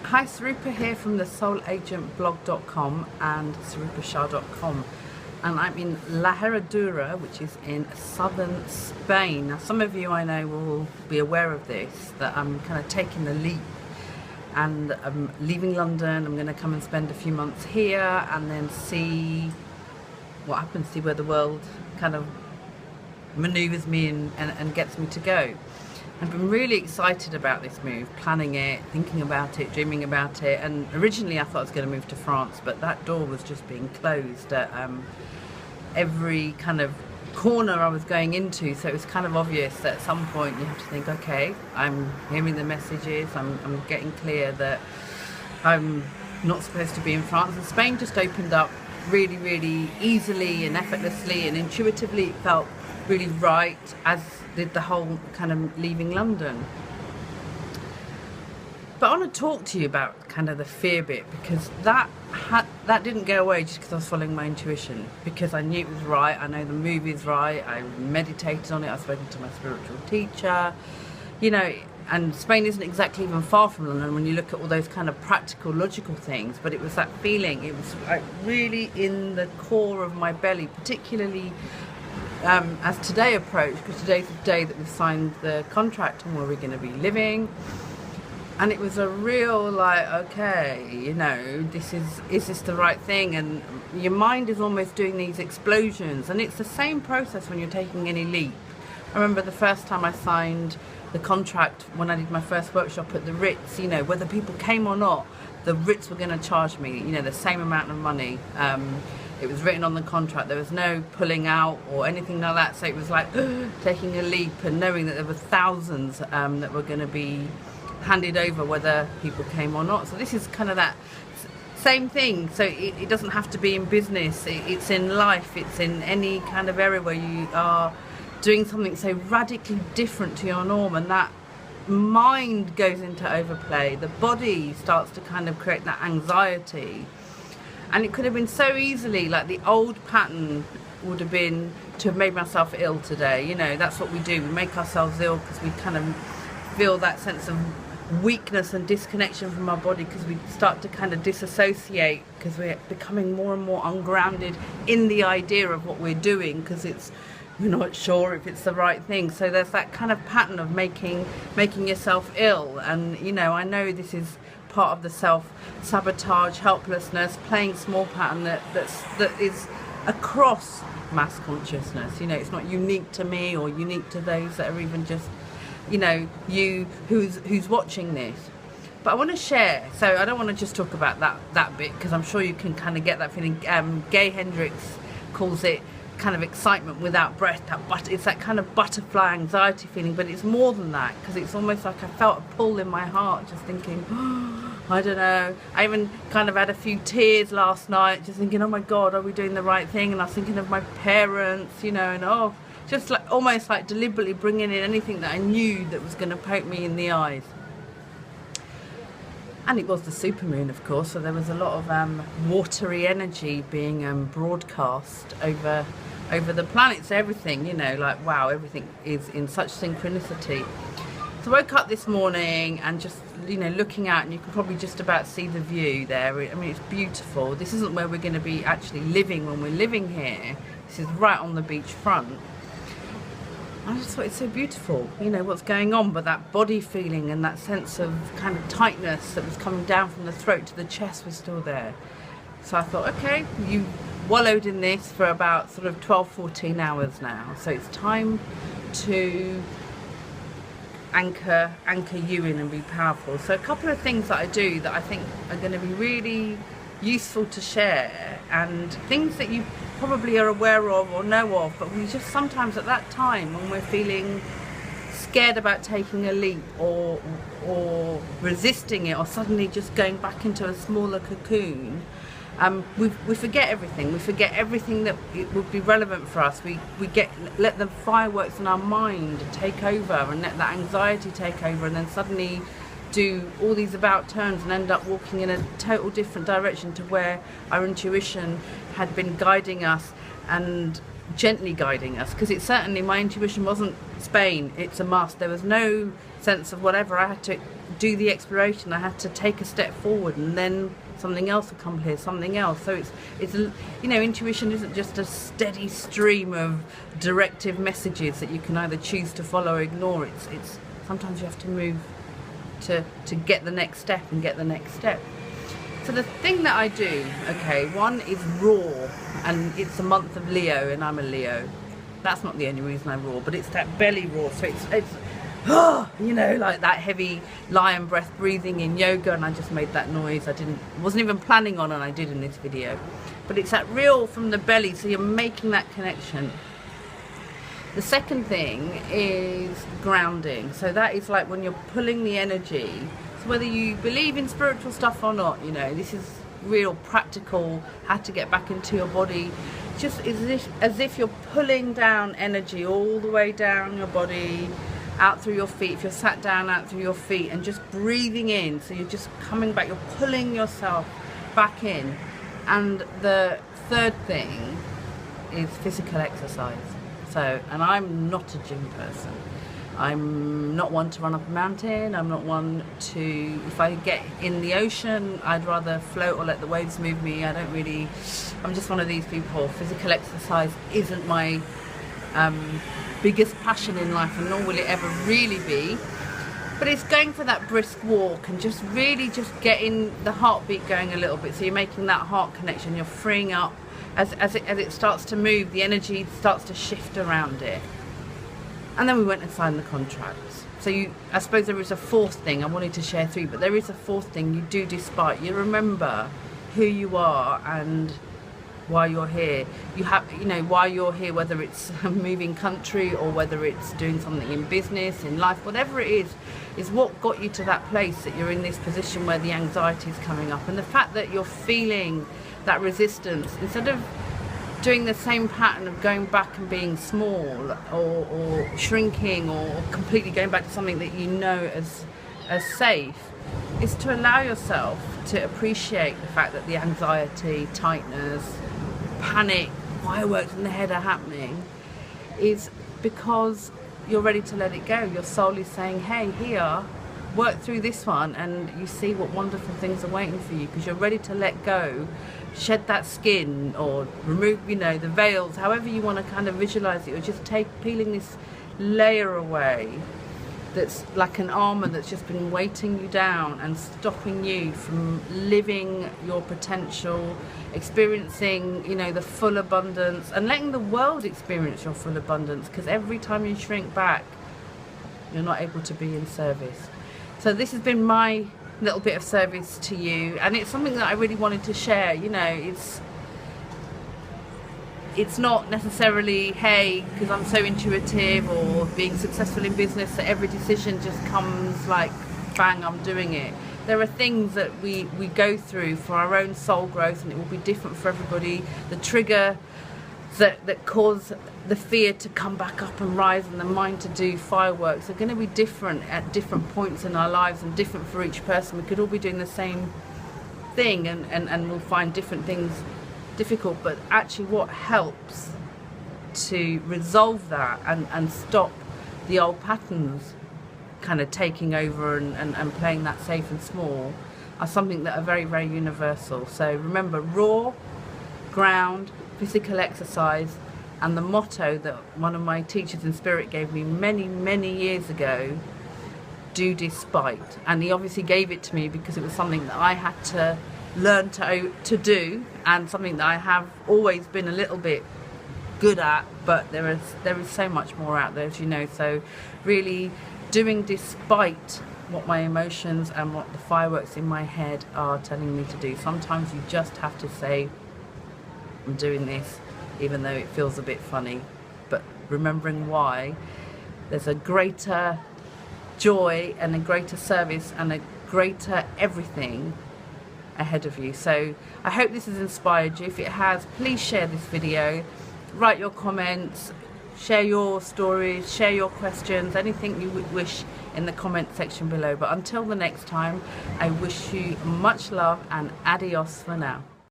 Hi, Sarupa here from the soulagentblog.com and sarupashah.com, and I'm in La Herradura, which is in southern Spain. Now, some of you I know will be aware of this, that I'm kind of taking the leap and I'm leaving London. I'm going to come and spend a few months here and then see what happens, see where the world kind of maneuvers me and gets me to go. I've been really excited about this move, planning it, thinking about it, dreaming about it, and originally I thought I was going to move to France, but that door was just being closed at every kind of corner I was going into, so it was kind of obvious that at some point you have to think, okay, I'm hearing the messages, I'm getting clear that I'm not supposed to be in France, and Spain just opened up really, really easily and effortlessly and intuitively. It felt really right, as did the whole kind of leaving London. But I want to talk to you about kind of the fear bit, because that didn't go away just because I was following my intuition, because I knew it was right. I know the move is right. I meditated on it. I've spoken to my spiritual teacher, you know, and Spain isn't exactly even far from London when you look at all those kind of practical, logical things. But it was that feeling. It was like really in the core of my belly, particularly as today approached, because today's the day that we signed the contract on where we're going to be living. And it was a real, like, okay, you know, is this the right thing? And your mind is almost doing these explosions, and it's the same process when you're taking any leap. I remember the first time I signed the contract when I did my first workshop at the Ritz, you know, whether people came or not, the Ritz were going to charge me, you know, the same amount of money. It was written on the contract. There was no pulling out or anything like that. So it was like taking a leap and knowing that there were thousands that were going to be handed over whether people came or not. So this is kind of that same thing. So it doesn't have to be in business. It's in life. It's in any kind of area where you are doing something so radically different to your norm, and that mind goes into overplay. The body starts to kind of create that anxiety. And it could have been so easily, like the old pattern would have been to have made myself ill today. You know, that's what we do. We make ourselves ill because we kind of feel that sense of weakness and disconnection from our body, because we start to kind of disassociate, because we're becoming more and more ungrounded in the idea of what we're doing, because we're not sure if it's the right thing. So there's that kind of pattern of making yourself ill. And, you know, I know this is part of the self-sabotage, helplessness, playing small pattern that is across mass consciousness. You know, it's not unique to me or unique to those that are even just, you know, you who's watching this. But I want to share, so I don't want to just talk about that bit, because I'm sure you can kind of get that feeling. Gay Hendricks calls it kind of excitement without breath. It's that kind of butterfly anxiety feeling, but it's more than that, because it's almost like I felt a pull in my heart, just thinking, I don't know. I even kind of had a few tears last night, just thinking, oh my God, are we doing the right thing? And I was thinking of my parents, you know, and just like almost like deliberately bringing in anything that I knew that was going to poke me in the eyes. And it was the supermoon, of course, so there was a lot of watery energy being broadcast over the planet. So everything, you know, like, wow, everything is in such synchronicity. So I woke up this morning and just, you know, looking out, and you can probably just about see the view there. I mean, it's beautiful. This isn't where we're going to be actually living when we're living here. This is right on the beach front. I just thought it's so beautiful, you know, what's going on, but that body feeling and that sense of kind of tightness that was coming down from the throat to the chest was still there. So I thought, okay, you wallowed in this for about sort of 12-14 hours now, so it's time to anchor you in and be powerful. So a couple of things that I do that I think are going to be really useful to share, and things that you probably are aware of or know of, but we just sometimes at that time when we're feeling scared about taking a leap or resisting it, or suddenly just going back into a smaller cocoon, we forget everything. We forget everything that it would be relevant for us. We let the fireworks in our mind take over, and let that anxiety take over, and then suddenly do all these about turns and end up walking in a total different direction to where our intuition had been guiding us, and gently guiding us, because it certainly, my intuition wasn't Spain, it's a must. There was no sense of whatever. I had to do the exploration, I had to take a step forward, and then something else will come here, something else. So it's you know, intuition isn't just a steady stream of directive messages that you can either choose to follow or ignore. It's sometimes you have to move to get the next step and get the next step. So the thing that I do, okay, one is raw, and it's the month of Leo, and I'm a Leo. That's not the only reason I roar, but it's that belly roar. So it's you know, like that heavy lion breath breathing in yoga, and I just made that noise. Wasn't even planning on, and I did in this video. But it's that real from the belly, so you're making that connection. The second thing is grounding. So that is like when you're pulling the energy. So whether you believe in spiritual stuff or not, you know, this is real practical, how to get back into your body. Just as if you're pulling down energy all the way down your body, out through your feet. If you're sat down, out through your feet, and just breathing in. So you're just coming back, you're pulling yourself back in. And the third thing is physical exercise. So, and I'm not a gym person. I'm not one to run up a mountain. I'm not one to, if I get in the ocean, I'd rather float or let the waves move me. I'm just one of these people. Physical exercise isn't my biggest passion in life, and nor will it ever really be. But it's going for that brisk walk and just really just getting the heartbeat going a little bit. So you're making that heart connection, you're freeing up. As it starts to move, the energy starts to shift around it. And then we went and signed the contracts. So I suppose there is a fourth thing. I wanted to share three, but there is a fourth thing. You do despite. You remember who you are and why you're here. You know, why you're here, whether it's moving country or whether it's doing something in business, in life, whatever it is what got you to that place that you're in this position where the anxiety is coming up. And the fact that you're feeling that resistance, instead of doing the same pattern of going back and being small or shrinking or completely going back to something that you know as safe, is to allow yourself to appreciate the fact that the anxiety, tightness, panic, fireworks in the head are happening, is because you're ready to let it go. Your soul is saying, hey, here, work through this one, and you see what wonderful things are waiting for you, because you're ready to let go, shed that skin, or remove, you know, the veils, however you want to kind of visualize it. You're just peeling this layer away that's like an armor that's just been weighting you down and stopping you from living your potential, experiencing, you know, the full abundance, and letting the world experience your full abundance, because every time you shrink back, you're not able to be in service. So this has been my little bit of service to you, and it's something that I really wanted to share. You know, it's not necessarily, hey, because I'm so intuitive or being successful in business, that every decision just comes like bang, I'm doing it. There are things that we go through for our own soul growth, and it will be different for everybody. The trigger that cause the fear to come back up and rise, and the mind to do fireworks, are going to be different at different points in our lives, and different for each person. We could all be doing the same thing, and we'll find different things difficult, but actually what helps to resolve that and stop the old patterns kind of taking over and playing that safe and small are something that are very, very universal. So remember, raw, ground, physical exercise, and the motto that one of my teachers in spirit gave me many, many years ago, do despite. And he obviously gave it to me because it was something that I had to learn to do, and something that I have always been a little bit good at, but there is so much more out there, as you know. So really doing despite what my emotions and what the fireworks in my head are telling me to do. Sometimes you just have to say, I'm doing this, even though it feels a bit funny, but remembering why, there's a greater joy and a greater service and a greater everything ahead of you. So I hope this has inspired you. If it has, please share this video, write your comments, share your stories, share your questions, anything you would wish in the comment section below. But until the next time, I wish you much love and adios for now.